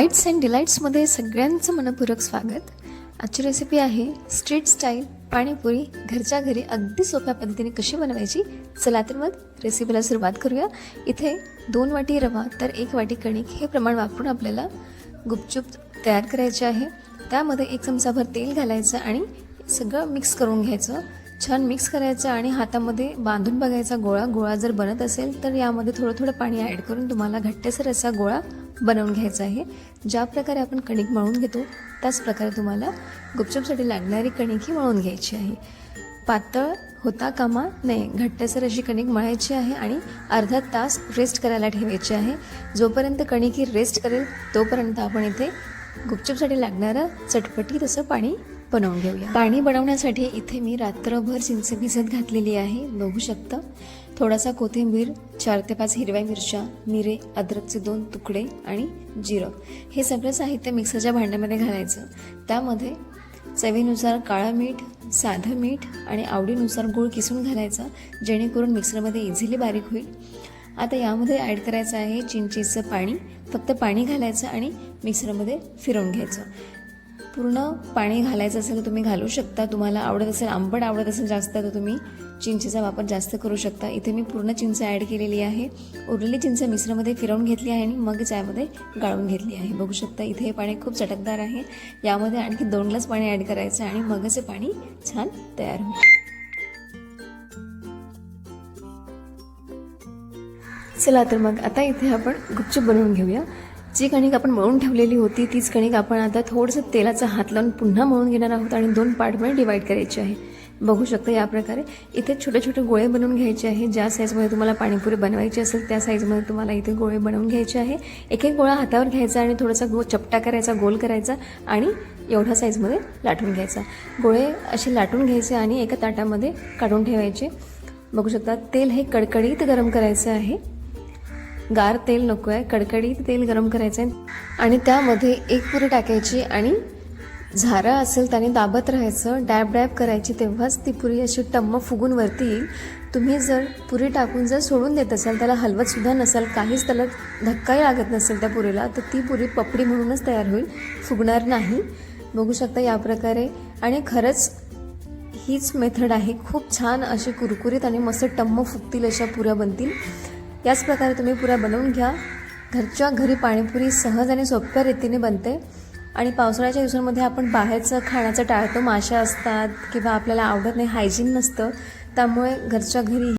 Bites and डिलाईट्समध्ये सगळ्यांचं मनपूर्वक स्वागत. आजची रेसिपी आहे स्ट्रीट स्टाईल पाणीपुरी. घरच्या घरी अगदी सोप्या पद्धतीने कशी बनवायची, चला तर मग रेसिपीला सुरुवात करूया. इथे 2 वाटी रवा तर 1 वाटी कणिक हे प्रमाण वापरून आपल्याला गुपचूप तयार करायचे आहे. त्यामध्ये 1 चमचाभर तेल घालायचं आणि सगळं मिक्स करून घ्यायचं. छान मिक्स करायचं आणि हातामध्ये बांधून बघायचा गोळा जर बनत असेल तर यामध्ये थोडं पाणी ॲड करून तुम्हाला घट्टसर असा गोळा बनवून घ्यायचा आहे. ज्या प्रकारे आपण कणिक मळून घेतो त्याच प्रकारे तुम्हाला गुपचूपसाठी लागणारी कणिक ही मळून घ्यायची आहे. पातळ होता कामा नये, घट्टसर अशी कणिक मळायची आहे आणि अर्धा तास रेस्ट करायला ठेवायची आहे. जोपर्यंत कणिक ही रेस्ट करेल तोपर्यंत आपण इथे गुपचूपसाठी लागणारं चटपटीत असं पाणी बनवून घेऊया. पाणी बनवण्यासाठी इथे मी रात्रभर चिंच भिजत घातलेली आहे, बघू शकता. थोडासा कोथिंबीर, 4 ते 5 हिरव्या मिरच्या, मिरे, अद्रकचे 2 तुकडे आणि जिरं हे सगळं साहित्य मिक्सरच्या भांड्यामध्ये घालायचं. त्यामध्ये चवीनुसार काळं मीठ, साधं मीठ आणि आवडीनुसार गूळ किसून घालायचा, जेणेकरून मिक्सरमध्ये इझिली बारीक होईल. आता यामध्ये ॲड करायचं आहे चिंचेचं पाणी. फक्त पाणी घालायचं आणि मिक्सरमध्ये फिरवून घ्यायचं. पूर्ण पाणी घालायचं असेल तर तुम्ही घालू शकता. तुम्हाला आवडत असेल, आंबट आवडत असेल जास्त, तर तुम्ही चिंचेचा वापर जास्त करू शकता. इथे मी पूर्ण चिंच ॲड केलेली आहे. उरलेली चिंच मिक्सरमध्ये फिरवून घेतली आहे आणि मग यामध्ये गाळून घेतली आहे. बघू शकता इथे हे पाणी खूप चटकदार आहे. यामध्ये आणखी 2 ग्लास पाणी ॲड करायचं आणि मगच हे पाणी छान तयार होईल. चला तर मग आता इथे आपण गुपचूप बनवून घेऊया. जी कणिक आपण मळून ठेवलेली होती तीच कणिक आपण आता थोडंसं तेलाचा हात लावून पुन्हा मळून घेणार आहोत आणि 2 पार्टमध्ये डिवाईड करायची आहे. बघू शकता या प्रकारे इथे छोटे गोळे बनवून घ्यायचे आहे. ज्या साईजमध्ये तुम्हाला पाणीपुरी बनवायची असेल त्या साईजमध्ये तुम्हाला इथे गोळे बनवून घ्यायचे आहे. एक गोळा हातावर घ्यायचा आणि थोडासा चपटा करायचा, गोल करायचा आणि एवढ्या साईजमध्ये लाटून घ्यायचा. गोळे असे लाटून घ्यायचे आणि एका ताटामध्ये काढून ठेवायचे. बघू शकता तेल हे कडकडीत गरम करायचं आहे. गार तेल नको आहे, कडकडीत तेल गरम करायचं आहे आणि त्यामध्ये 1 पुरी टाकायची आणि झारा असेल त्याने दाबत राहायचं. डॅब करायची, तेव्हाच ती पुरी अशी टम्म फुगून वरती येईल. तुम्ही जर पुरी टाकून जर सोडून देत असाल, त्याला हलवत सुद्धा नसाल, काहीच त्याला धक्काही लागत नसेल त्या पुरीला, तर ती पुरी पपडी म्हणूनच तयार होईल, फुगणार नाही. बघू शकता या प्रकारे. आणि खरंच हीच मेथड आहे. खूप छान अशी कुरकुरीत आणि मस्त टम्म फुगतील अशा पुऱ्या बनतील. याच प्रकारे तुम्ही पुऱ्या बनवून घ्या. घरच्या घरी पाणीपुरी सहज आणि सोप्या रीतीने बनते. आणि पावसाळ्याच्या दिवसांमध्ये आपण बाहेरचं खाण्याचं टाळतो. माशा असतात किंवा आपल्याला आवडत नाही, हायजीन नसतं. त्यामुळे घरच्या घरी